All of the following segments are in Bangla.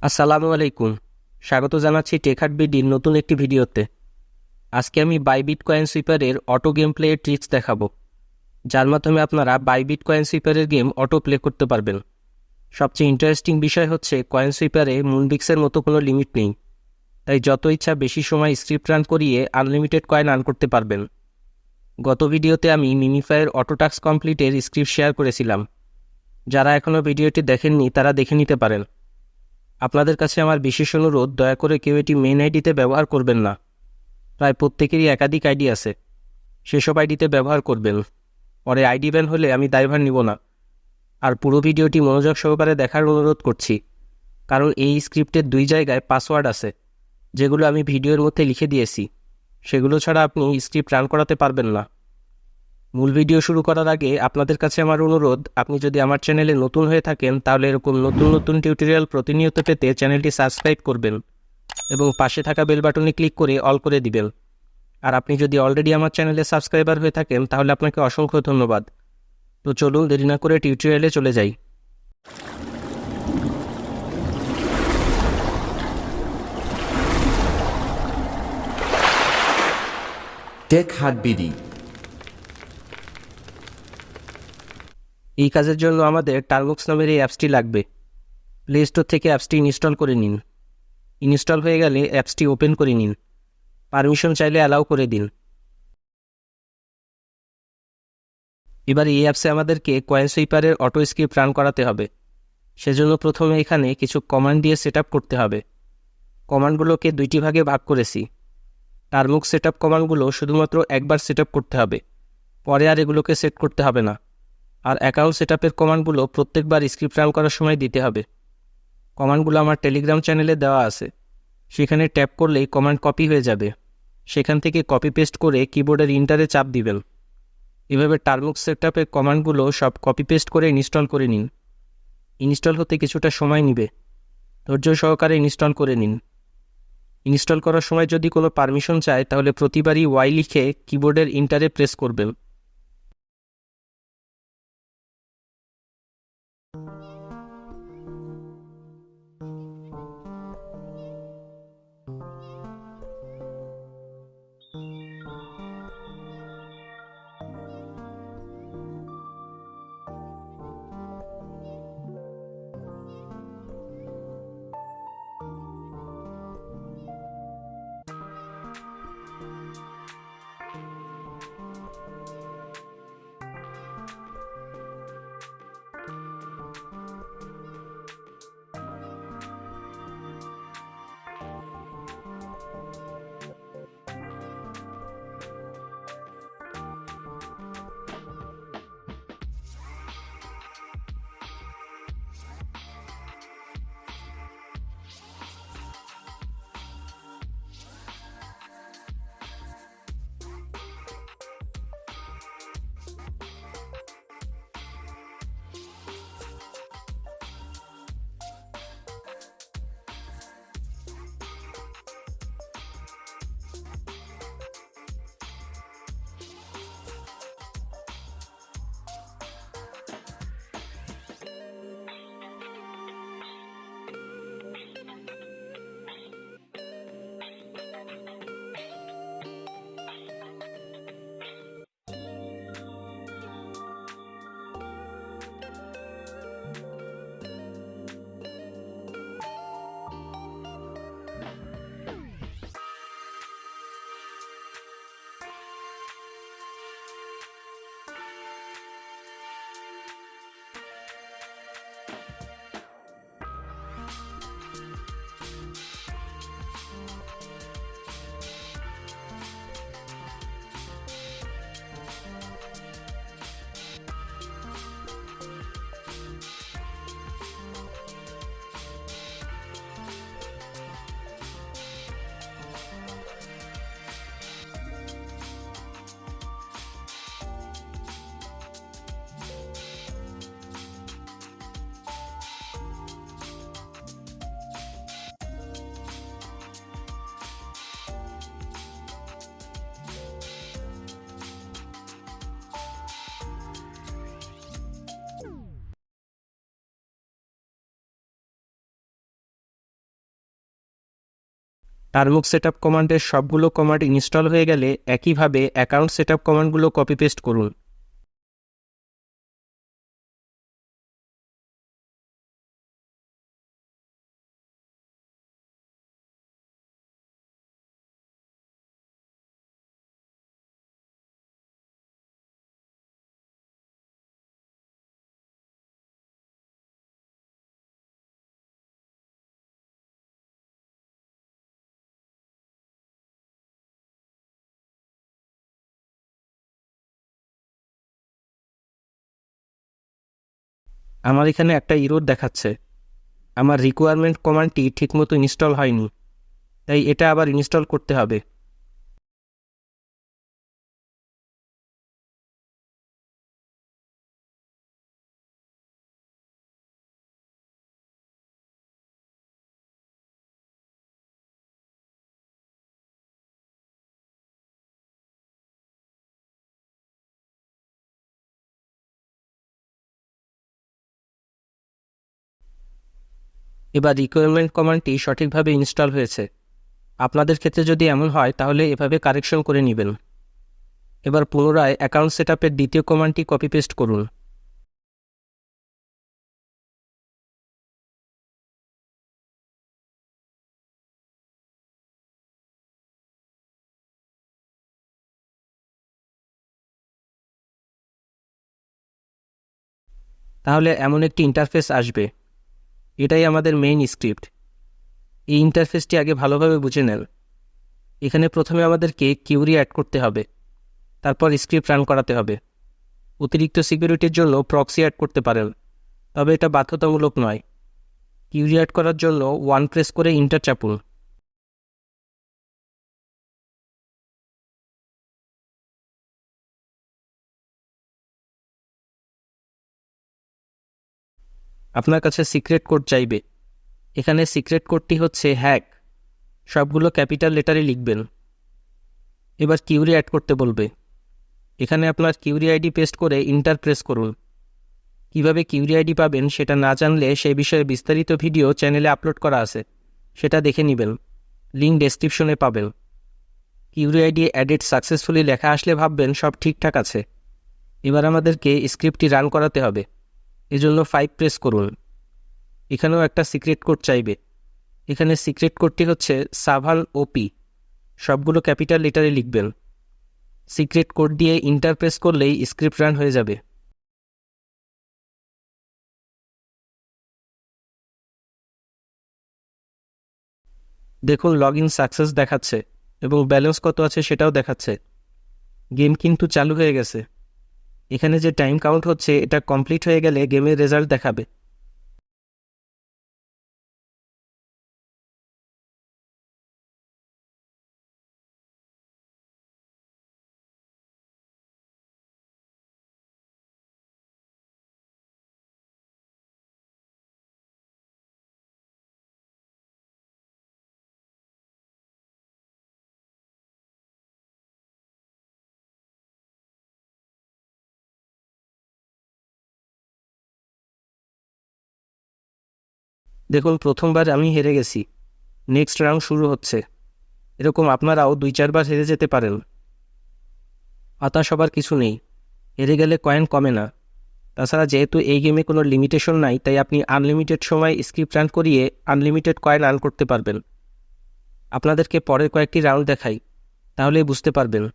আসসালামু আলাইকুম। স্বাগত জানাচ্ছি টেকহাট বিডির নতুন একটি ভিডিওতে। আজকে আমি বাইবিট কয়েন সুইপারের অটো গেম প্লে ট্রিক্স দেখাবো, যার মাধ্যমে আপনারা বাইবিট কয়েন সুইপারের গেম অটো প্লে করতে পারবেন। সবচেয়ে ইন্টারেস্টিং বিষয় হচ্ছে কয়েন সুইপারে মুনবিক্সের মতো কোনো লিমিট নেই, তাই যত ইচ্ছা বেশি সময় স্ক্রিপ্ট রান করিয়ে আনলিমিটেড কয়েন আর্ন করতে পারবেন। গত ভিডিওতে আমি মিমিফাইয়ের অটো টাস্ক কমপ্লিটের স্ক্রিপ্ট শেয়ার করেছিলাম। যারা এখনও ভিডিওটি দেখেননি তারা দেখে নিতে পারেন। আপনাদের কাছে আমার বিশেষ অনুরোধ, দয়া করে কেউ এটি মেইন আইডিতে ব্যবহার করবেন না। প্রায় প্রত্যেকেরই একাধিক আইডি আছে, সেসব আইডিতে ব্যবহার করবেন। পরে আইডি ব্যান হলে আমি দায়ভার নিব না। আর পুরো ভিডিওটি মনোযোগ সহকারে দেখার অনুরোধ করছি, কারণ এই স্ক্রিপ্টের 2 জায়গায় পাসওয়ার্ড আছে, যেগুলো আমি ভিডিওর মধ্যে লিখে দিয়েছি। সেগুলো ছাড়া আপনি স্ক্রিপ্ট রান করাতে পারবেন না। মূল ভিডিও শুরু করার আগে আপনাদের কাছে আমার অনুরোধ, আপনি যদি আমার চ্যানেলে নতুন হয়ে থাকেন তাহলে এরকম নতুন নতুন টিউটোরিয়াল প্রতিনিয়ত পেতে চ্যানেলটি সাবস্ক্রাইব করবেন এবং পাশে থাকা বেল বাটনে ক্লিক করে অল করে দিবেন। আর আপনি যদি অলরেডি আমার চ্যানেলে সাবস্ক্রাইবার হয়ে থাকেন তাহলে আপনাকে অসংখ্য ধন্যবাদ। তো চলুন দেরি না করে টিউটোরিয়ালে চলে যাই। টেক হাট বিডি। এই কাজের জন্য আমাদের টার্মক্স নামের এই অ্যাপসটি লাগবে। প্লে স্টোর থেকে অ্যাপসটি ইনস্টল করে নিন। ইনস্টল হয়ে গেলে অ্যাপসটি ওপেন করে নিন। পারমিশন চাইলে অ্যালাউ করে দিন। এবার এই অ্যাপসে আমাদেরকে কয়েন সুইপারের অটো স্ক্রিপ্ট রান করাতে হবে। সেজন্য প্রথমে এখানে কিছু কমান্ড দিয়ে সেট করতে হবে। কমান্ডগুলোকে 2টি ভাগে ভাগ করেছি। টার্মক্স সেট কমান্ডগুলো শুধুমাত্র একবার সেট করতে হবে, পরে আর এগুলোকে সেট করতে হবে না। আর অ্যাকাউন্ট সেট কমান্ডগুলো প্রত্যেকবার স্ক্রিপ্ট রান করার সময় দিতে হবে। কমান্ডগুলো আমার টেলিগ্রাম চ্যানেলে দেওয়া আছে, সেখানে ট্যাপ করলেই কমান্ড কপি হয়ে যাবে। সেখান থেকে কপি পেস্ট করে কিবোর্ডের ইন্টারে চাপ দিবেন। এভাবে টার্মক্স সেট কমান্ডগুলো সব কপি পেস্ট করে ইনস্টল করে নিন। ইনস্টল হতে কিছুটা সময় নেবে, ধৈর্য সহকারে ইনস্টল করে নিন। ইনস্টল করার সময় যদি কোনো পারমিশন চায় তাহলে প্রতিবারই ওয়াই লিখে কিবোর্ডের ইন্টারে প্রেস করবেন। টার্মুক সেটআপ কমান্ডের সবগুলো কমান্ড ইনস্টল হয়ে গেলে একইভাবে অ্যাকাউন্ট সেটআপ কমান্ডগুলো কপি পেস্ট করুন। আমার এখানে একটা ইরর দেখাচ্ছে, আমার রিকোয়ারমেন্ট কমান্ডটি ঠিকমতো ইনস্টল হয়নি, তাই এটা আবার ইনস্টল করতে হবে। এবার রিকোয়ারমেন্ট কমান্ডটি সঠিকভাবে ইনস্টল হয়েছে। আপনাদের ক্ষেত্রে যদি এমন হয় তাহলে এভাবে কারেকশন করে নেবেন। এবার পুনরায় অ্যাকাউন্ট সেটআপের দ্বিতীয় কমান্ডটি কপি পেস্ট করুন। তাহলে এমন একটি ইন্টারফেস আসবে। এটাই আমাদের মেইন স্ক্রিপ্ট। এই ইন্টারফেসটি আগে ভালোভাবে বুঝে নেন। এখানে প্রথমে আমাদেরকে কিউরি অ্যাড করতে হবে, তারপর স্ক্রিপ্ট রান করাতে হবে। অতিরিক্ত সিকিউরিটির জন্য প্রক্সি অ্যাড করতে পারেন, তবে এটা বাধ্যতামূলক নয়। কিউরি অ্যাড করার জন্য ওয়ান প্রেস করে ইন্টার চাপুন। আপনার কাছে সিক্রেট কোড চাইবে। এখানে সিক্রেট কোডটি হচ্ছে হ্যাক। সবগুলো ক্যাপিটাল লেটারে লিখবেন। এবার কিউরি অ্যাড করতে বলবে। এখানে আপনার কিউরি আইডি পেস্ট করে ইন্টার প্রেস করুন। কিভাবে কিউরি আইডি পাবেন সেটা না জানলে সেই বিষয়ে বিস্তারিত ভিডিও চ্যানেলে আপলোড করা আছে, সেটা দেখে নেবেন। লিঙ্ক ডেসক্রিপশনে পাবেন। কিউরি আইডি অ্যাডেড সাকসেসফুলি লেখা আসলে ভাববেন সব ঠিকঠাক আছে। এবার আমাদেরকে স্ক্রিপ্টটি রান করাতে হবে, এজন্য 5 প্রেস করুন। এখানেও একটা সিক্রেট কোড চাইবে। এখানে সিক্রেট কোডটি হচ্ছে সাভান ওপি। সবগুলো ক্যাপিটাল লেটারে লিখবেন। সিক্রেট কোড দিয়ে ইন্টার প্রেস করলেই স্ক্রিপ্ট রান হয়ে যাবে। দেখুন লগ ইন সাকসেস দেখাচ্ছে এবং ব্যালেন্স কত আছে সেটাও দেখাচ্ছে। গেম কিন্তু চালু হয়ে গেছে। এখানে যে টাইম কাউন্ট হচ্ছে এটা কমপ্লিট হয়ে গেলে গেমের রেজাল্ট দেখাবে। দেখুন প্রথমবার আমি হেরে গেছি, নেক্সট রাউন্ড শুরু হচ্ছে। এরকম আপনারাও 2-4 বার হেরে যেতে পারেন। হতাশ হবার কিছু নেই, হেরে গেলে কয়েন কমে না। তাছাড়া যেহেতু এই গেমে কোনো লিমিটেশন নাই, তাই আপনি আনলিমিটেড সময় স্ক্রিপ্ট রান করিয়ে আনলিমিটেড কয়েন আর্ন করতে পারবেন। আপনাদেরকে পরের কয়েকটি রাউন্ড দেখাই, তাহলেই বুঝতে পারবেন।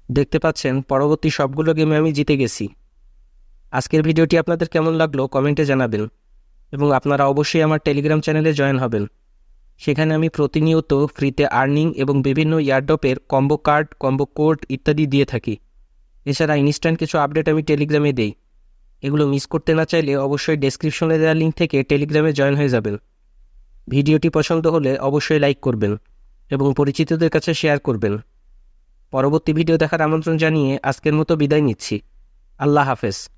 দেখতে পাচ্ছেন পরবর্তী সবগুলো গেমে আমি জিতে গেছি। আজকের ভিডিওটি আপনাদের কেমন লাগলো কমেন্টে জানাবেন এবং আপনারা অবশ্যই আমার টেলিগ্রাম চ্যানেলে জয়েন হবেন। সেখানে আমি প্রতিনিয়ত ফ্রিতে আর্নিং এবং বিভিন্ন ইয়ারড্রপের কম্বো কার্ড, কম্বো কোড ইত্যাদি দিয়ে থাকি। এছাড়া ইনস্ট্যান্ট কিছু আপডেট আমি টেলিগ্রামে দেই। এগুলো মিস করতে না চাইলে অবশ্যই ডেসক্রিপশনে দেওয়া লিঙ্ক থেকে টেলিগ্রামে জয়েন হয়ে যাবেন। ভিডিওটি পছন্দ হলে অবশ্যই লাইক করবেন এবং পরিচিতদের কাছে শেয়ার করবেন। পরবর্তী ভিডিও দেখার আমন্ত্রণ জানিয়ে আজকের মতো বিদায় নিচ্ছি। আল্লাহ হাফেজ।